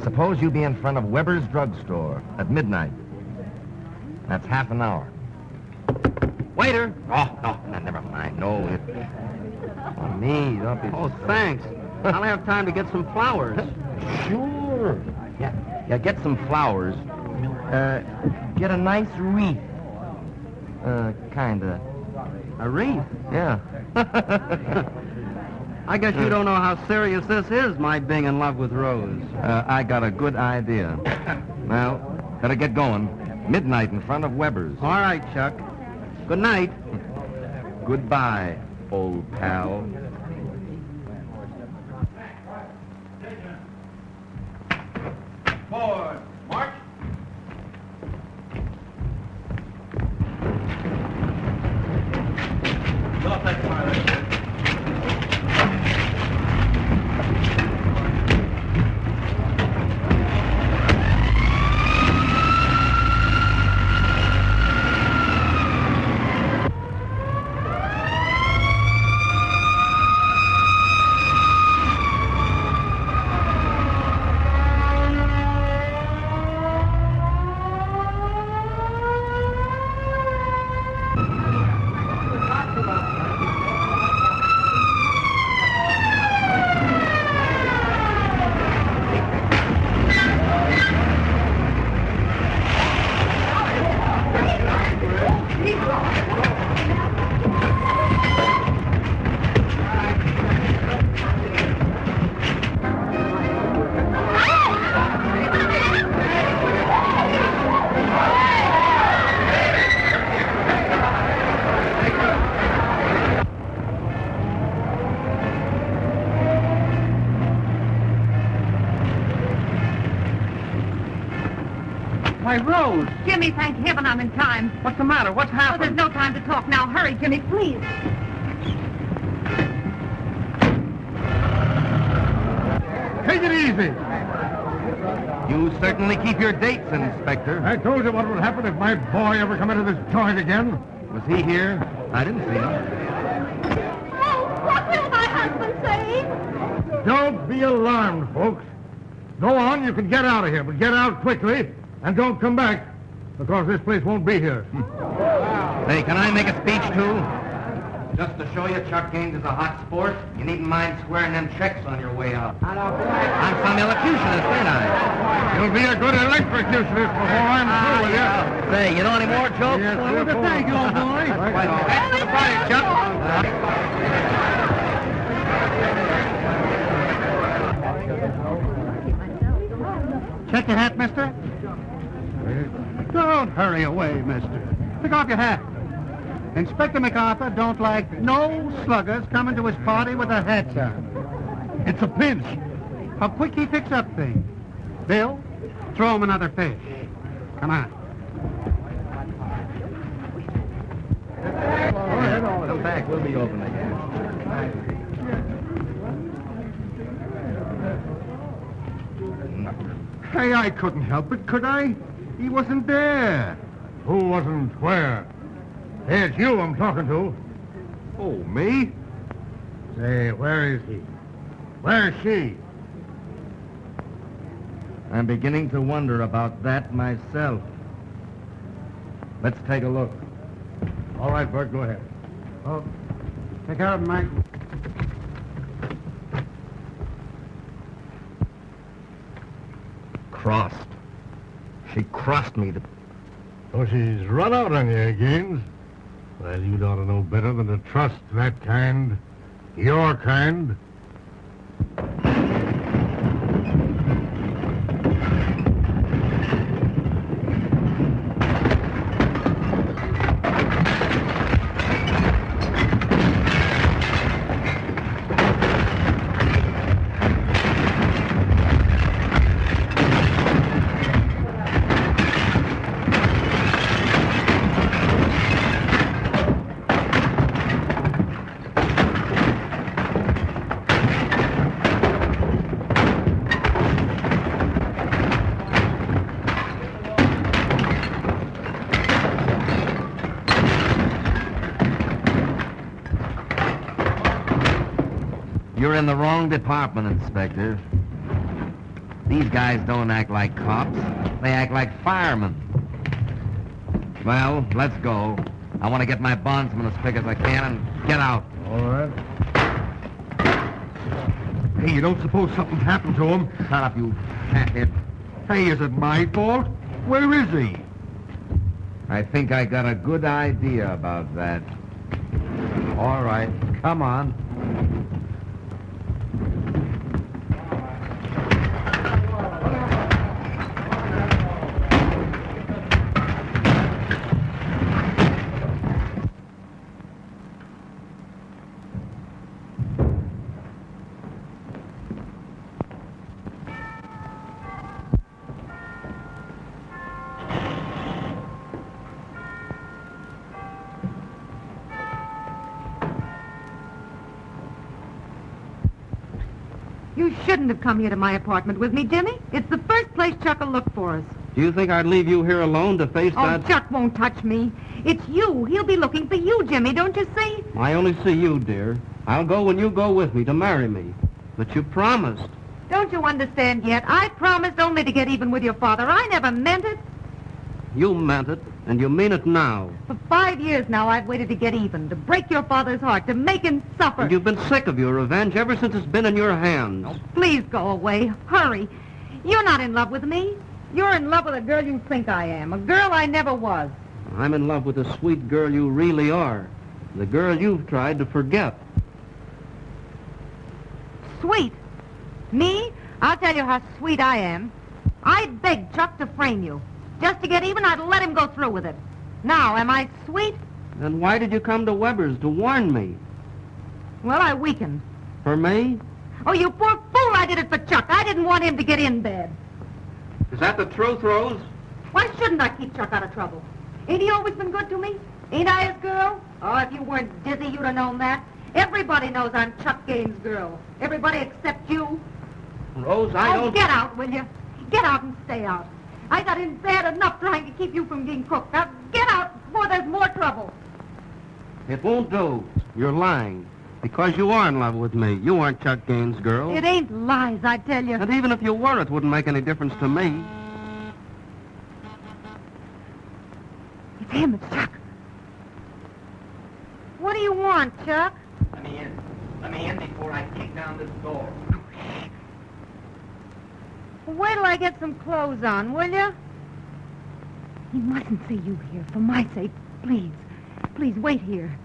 suppose you be in front of Weber's drugstore at midnight. That's half an hour.
Waiter!
Oh, no, never mind. No, on me, don't be...
Oh, thanks. I'll have time to get some flowers.
Sure. Yeah, get some flowers. Get a nice wreath. Kinda.
A wreath?
Yeah.
I guess you don't know how serious this is, my being in love with Rose.
I got a good idea. Well, better get going. Midnight in front of Weber's.
All right, Chuck. Good night.
Goodbye, old pal.
Forward. March. Drop that fire.
Why, Rose!
Jimmy, thank heaven I'm in time.
What's the matter? What's
Oh, there's
happened?
no time to talk now. Hurry, Jimmy, please.
Take it easy.
You certainly keep your dates, Inspector.
I told you what would happen if my boy ever come into this joint again.
Was he here? I didn't see him.
Oh, what will my husband say?
Don't be alarmed, folks. Go on, you can get out of here, but get out quickly, and don't come back, because this place won't be here.
Hey, can I make a speech, too? Just to show you Chuck Gaines is a hot sport, you needn't mind squaring them checks on your way out. I'm some elocutionist, ain't I?
You'll be a good electrocutionist before I'm through with you.
Say, you know any more jokes?
Yes, well, thank you, old boy.
Back to the party, Chuck.
your hat, mister? Don't hurry away, mister. Take off your hat. Inspector MacArthur don't like no sluggers coming to his party with their hats on. It's a pinch. How quick he picks up things. Bill, throw him another fish. Come on.
Come back. We'll be open again.
Hey, I couldn't help it, could I? He wasn't there.
Who wasn't where? Hey, it's you I'm talking to.
Oh, me?
Say, where is he? Where's she?
I'm beginning to wonder about that myself. Let's take a look.
All right, Bert, go ahead.
Oh, take care of him, Mike.
Crossed. She crossed me.
So she's run out on you again. Well, you'd ought to know better than to trust that kind. Your kind.
You're in the wrong department, Inspector. These guys don't act like cops. They act like firemen. Well, let's go. I want to get my bondsman as quick as I can and get out.
All right.
Hey, you don't suppose something's happened to him?
Shut up, you fathead.
Hey, is it my fault? Where is he?
I think I got a good idea about that. All right, come on.
You shouldn't have come here to my apartment with me, Jimmy. It's the first place Chuck will look for us.
Do you think I'd leave you here alone to face
Oh,
that?
Chuck won't touch me. It's you. He'll be looking for you, Jimmy, don't you see?
I only see you, dear. I'll go when you go with me to marry me. But you promised.
Don't you understand yet? I promised only to get even with your father. I never meant it.
You meant it, and you mean it now.
For 5 years now, I've waited to get even, to break your father's heart, to make him suffer.
And you've been sick of your revenge ever since it's been in your hands.
Please go away. Hurry. You're not in love with me. You're in love with a girl you think I am, a girl I never was.
I'm in love with the sweet girl you really are. The girl you've tried to forget.
Sweet. Me? I'll tell you how sweet I am. I'd beg Chuck to frame you. Just to get even, I'd let him go through with it. Now, am I sweet?
Then why did you come to Weber's to warn me?
Well, I weakened.
For me?
Oh, you poor fool, I did it for Chuck. I didn't want him to get in bed.
Is that the truth, Rose?
Why shouldn't I keep Chuck out of trouble? Ain't he always been good to me? Ain't I his girl? Oh, if you weren't dizzy, you'd have known that. Everybody knows I'm Chuck Gaines' girl. Everybody except you.
Rose, I don't...
Get out, will you? Get out and stay out. I got in bad enough trying to keep you from being cooked. Now, get out before there's more trouble.
It won't do. You're lying. Because you are in love with me. You aren't Chuck Gaines' girl.
It ain't lies, I tell you.
And even if you were, it wouldn't make any difference to me.
It's him, it's Chuck. What do you want, Chuck?
Let me in. Let me in before I kick down this door.
Wait till I get some clothes on, will you? He mustn't see you here, for my sake. Please. Please, wait here.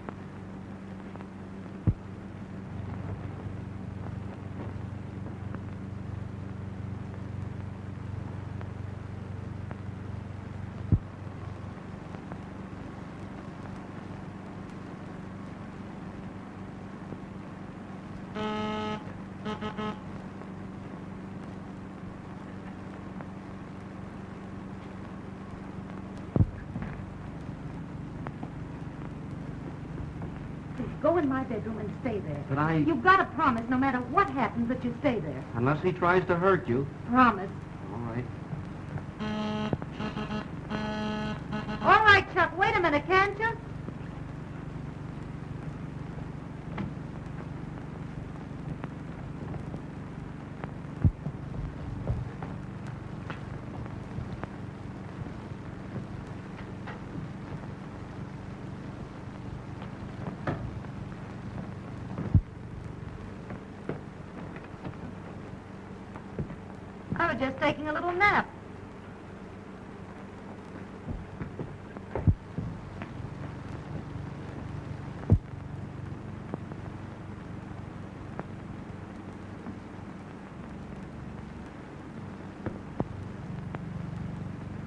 in my bedroom and stay there.
But I...
You've got to promise, no matter what happens, that you stay there.
Unless he tries to hurt you.
Promise.
All right.
All right, Chuck, wait a minute, can't you? I was just taking a little nap.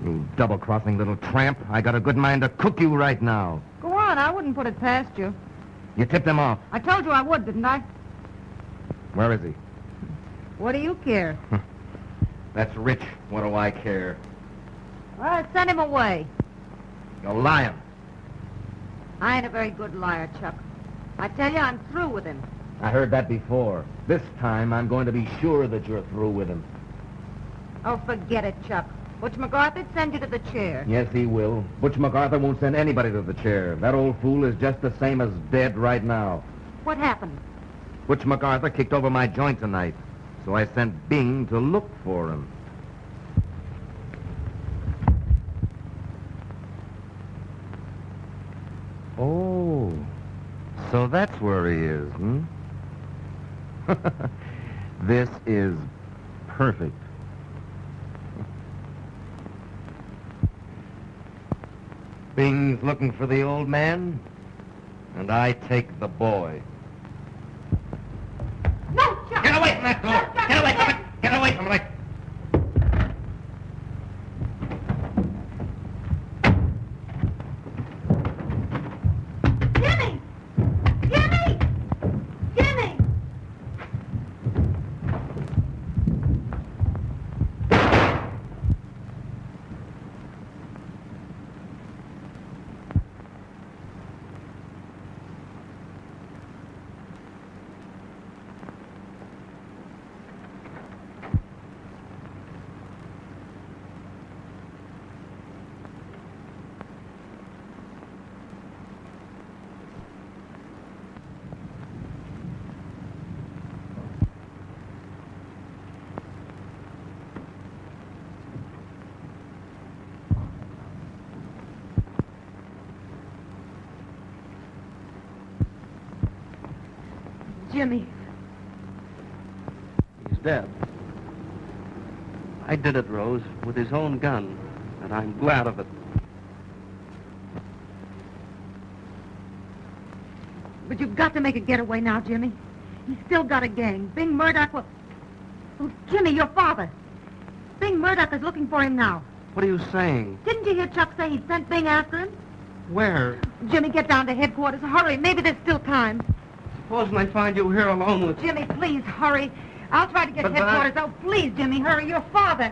You double-crossing little tramp. I got a good mind to cook you right now.
Go on, I wouldn't put it past you.
You tipped him off.
I told you I would, didn't I?
Where is he?
What do you care?
That's Rich. What do I care?
Well, send him away.
You're lying.
I ain't a very good liar, Chuck. I tell you, I'm through with him.
I heard that before. This time, I'm going to be sure that you're through with him.
Oh, forget it, Chuck. Butch MacArthur'd send you to the chair.
Yes, he will. Butch MacArthur won't send anybody to the chair. That old fool is just the same as dead right now.
What happened?
Butch MacArthur kicked over my joint tonight, so I sent Bing to look for him. Oh, so that's where he is, hmm? This is perfect. Bing's looking for the old man, and I take the boy.
No, Chuck!
Get away from that door!
No, Chuck,
Get away from it! Get away from it!
Jimmy! Jimmy! Jimmy! Jimmy.
He's dead. I did it, Rose, with his own gun, and I'm glad of it.
But you've got to make a getaway now, Jimmy. He's still got a gang. Bing Murdoch will... Oh, Jimmy, your father. Bing Murdoch is looking for him now.
What are you saying?
Didn't you hear Chuck say he'd sent Bing after him?
Where?
Jimmy, get down to headquarters. Hurry. Maybe there's still time.
Supposing I find you here alone with...
Jimmy, please, hurry. I'll try to get
But
headquarters. Oh, please, Jimmy, hurry. Your father.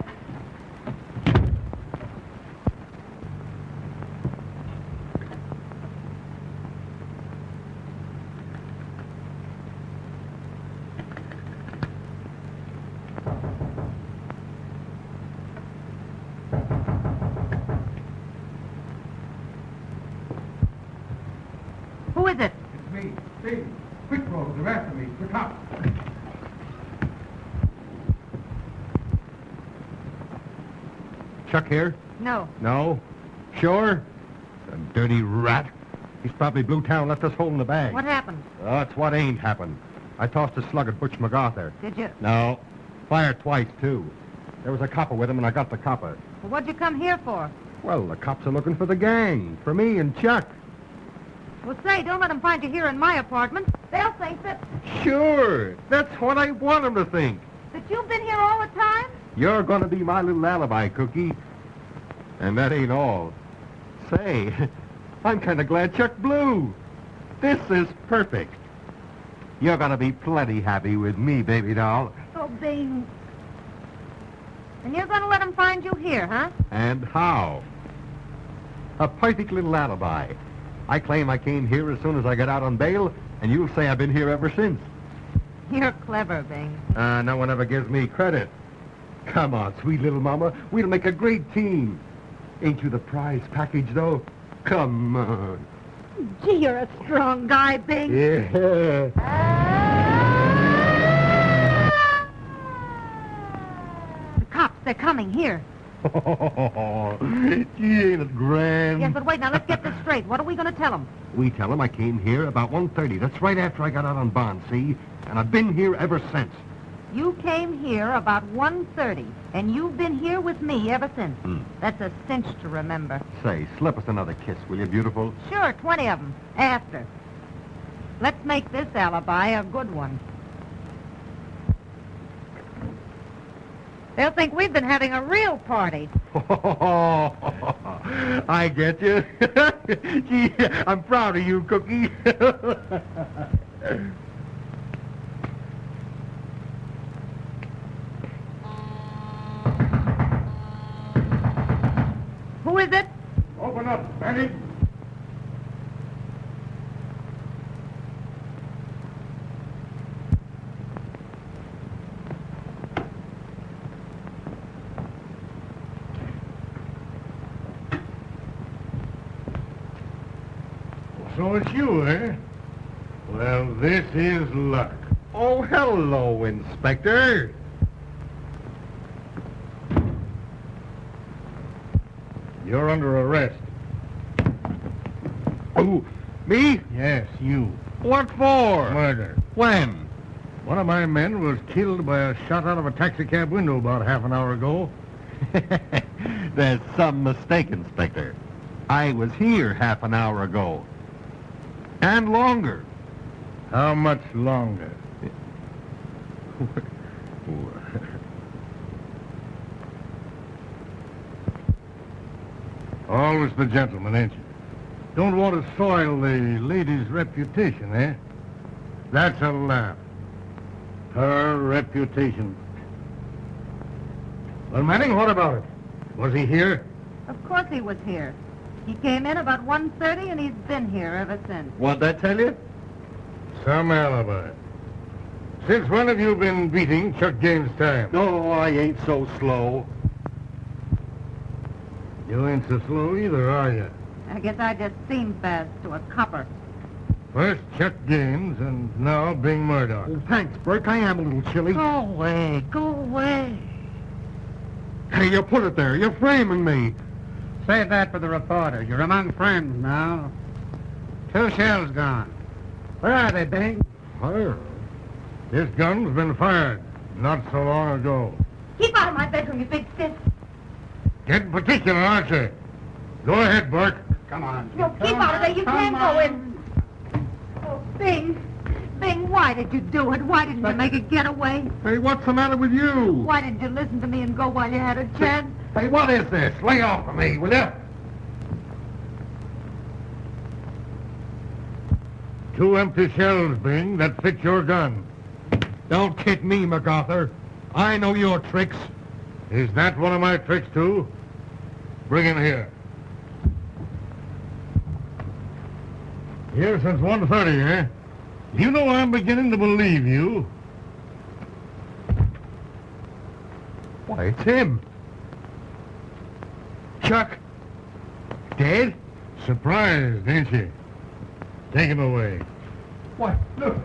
Who is it?
It's me, Steve. Quick, Rose, the rest of me. The cops.
Chuck here?
No.
No? Sure? The dirty rat. He's probably blew town and left us holding the bag.
What happened?
Oh, it's what ain't happened. I tossed a slug at Butch MacArthur.
Did you?
No. Fired twice, too. There was a copper with him, and I got the copper.
Well, what'd you come here for?
Well, the cops are looking for the gang. For me and Chuck.
Well, say, don't let them find you here in my apartment. They'll think that
Sure. That's what I want them to think.
you've been here all the time.
You're going to be my little alibi, Cookie. And that ain't all. Say, I'm kind of glad Chuck blew. This is perfect. You're going to be plenty happy with me, baby doll.
Oh, Bing. And you're going to let them find you here, huh?
And how? A perfect little alibi. I claim I came here as soon as I got out on bail, And you'll say I've been here ever since.
You're clever, Bing.
No one ever gives me credit. Come on, sweet little mama. We'll make a great team. Ain't you the prize package, though? Come on.
Gee, you're a strong guy, Bing.
Yeah.
The cops, they're coming here.
Gee, ain't it grand?
Yes, but wait, now let's get this straight. What are we going to tell them?
We tell them I came here about 1:30. That's right after I got out on bond, see? And I've been here ever since.
You came here about 1:30, and you've been here with me ever since. That's a cinch to remember.
Say, slip us another kiss, will you, beautiful?
Sure, 20 of them. After. Let's make this alibi a good one. They'll think we've been having a real party.
I get you. Gee, I'm proud of you, Cookie.
Who is it?
Open up, Benny. So it's you, eh? Well, this is luck.
Oh, hello, Inspector.
You're under arrest.
Oh, me?
Yes, you.
What for?
Murder.
When?
One of my men was killed by a shot out of a taxicab window about half an hour ago.
There's some mistake, Inspector. I was here half an hour ago. And longer.
How much longer? Always the gentleman, ain't you? Don't want to soil the lady's reputation, eh? That's a laugh. Her reputation. Well, Manning, what about it? Was he here?
Of course he was here. He came in about 1:30, and he's been here ever since.
What'd I tell you?
Some alibi. Since when have you been beating Chuck Gaines' time?
No, I ain't so slow.
You ain't so slow either, are you?
I guess I just seem fast to a copper.
First Chuck Gaines, and now Bing Murdoch.
Oh, thanks, Burke. I am a little chilly.
Go away. Go away.
Hey, you put it there. You're framing me.
Save that for the reporter. You're among friends now. 2 shells gone. Where are they, Bing?
Fire. This gun's been fired not so long ago.
Keep out of my bedroom, you big stiff.
Getting particular, aren't you? Go ahead, Burke.
Come on.
No, keep out of there. You can't go in. Oh, Bing. Bing, why did you do it? Why didn't you make a getaway?
Hey, what's the matter with you?
Why didn't you listen to me and go while you had a chance?
Hey, what is this? Lay off of me, will you?
2 empty shells, Bing, that fit your gun.
Don't kid me, MacArthur. I know your tricks.
Is that one of my tricks, too? Bring him here. Here since 1:30, eh? You know I'm beginning to believe you.
Why, it's him. Chuck. Dead?
Surprised, ain't you? Take him away.
Why, look,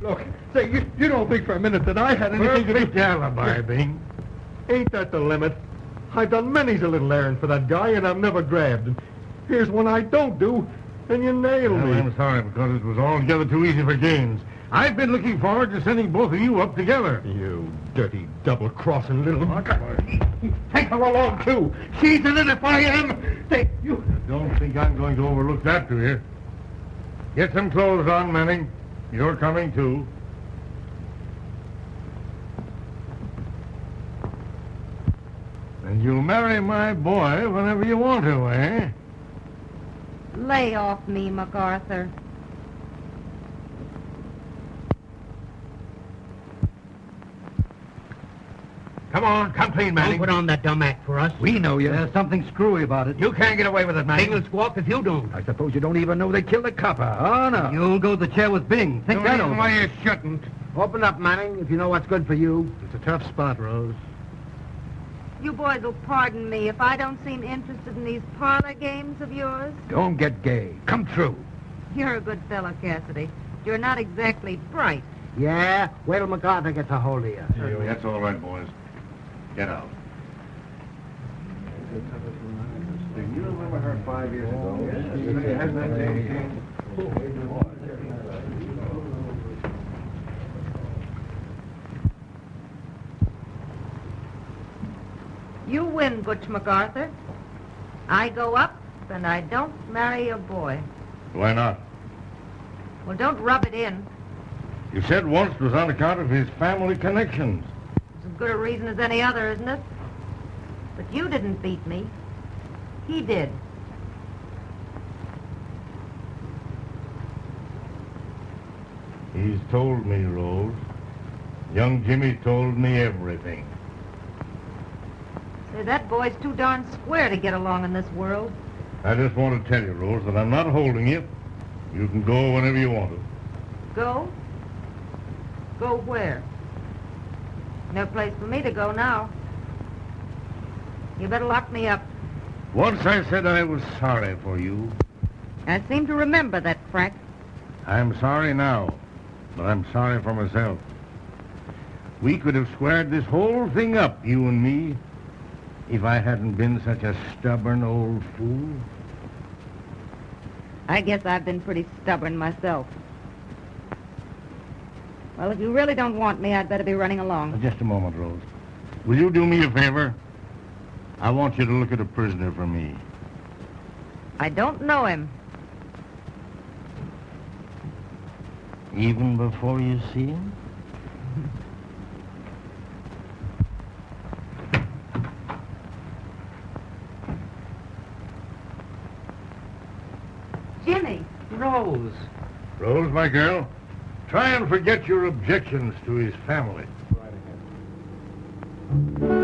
look. Say, you don't think for a minute that I had anything to
Perfect
do...
alibi, Bing.
Ain't that the limit? I've done many's a little errand for that guy, and I've never grabbed him. Here's one I don't do, and you nail
Well,
me.
I'm sorry, because it was altogether too easy for Gaines. I've been looking forward to sending both of you up together.
You dirty, double-crossing little... Take her along, too. She's in it if I am. Take you...
Don't think I'm going to overlook that, do you? Get some clothes on, Manning. You're coming, too. And you'll marry my boy whenever you want to, eh?
Lay off me, MacArthur.
Come on, come clean, Manning.
Don't put on that dumb act for us.
We know you.
There's something screwy about it.
You can't get away with it,
Bing will
Manning.
squawk if you don't.
I suppose you don't even know they killed the copper. Oh, no.
You'll go to the chair with Bing. Think that over.
why you shouldn't.
Open up, Manning, if you know what's good for you.
It's a tough spot, Rose.
You boys will pardon me if I don't seem interested in these parlor games of yours.
Don't get gay. Come through.
You're a good fellow, Cassidy. You're not exactly bright.
Yeah? Wait till MacArthur gets a hold of you.
That's all right, boys. Get out.
Do you remember her 5 years ago?
You win, Butch MacArthur. I go up, and I don't marry a boy.
Why not?
Well, don't rub it in.
You said once it was on account of his family connections.
It's as good a reason as any other, isn't it? But you didn't beat me. He did.
He's told me, Rose. Young Jimmy told me everything.
Say, that boy's too darn square to get along in this world.
I just want to tell you, Rose, that I'm not holding you. You can go whenever you want to.
Go? Go where? No place for me to go now. You better lock me up.
Once I said I was sorry for you.
I seem to remember that, Frank.
I'm sorry now, but I'm sorry for myself. We could have squared this whole thing up, you and me, if I hadn't been such a stubborn old fool.
I guess I've been pretty stubborn myself. Well, if you really don't want me, I'd better be running along.
Just a moment, Rose. Will you do me a favor? I want you to look at a prisoner for me.
I don't know him.
Even before you see him?
Jimmy.
Rose.
Rose, my girl, try and forget your objections to his family.
Right again.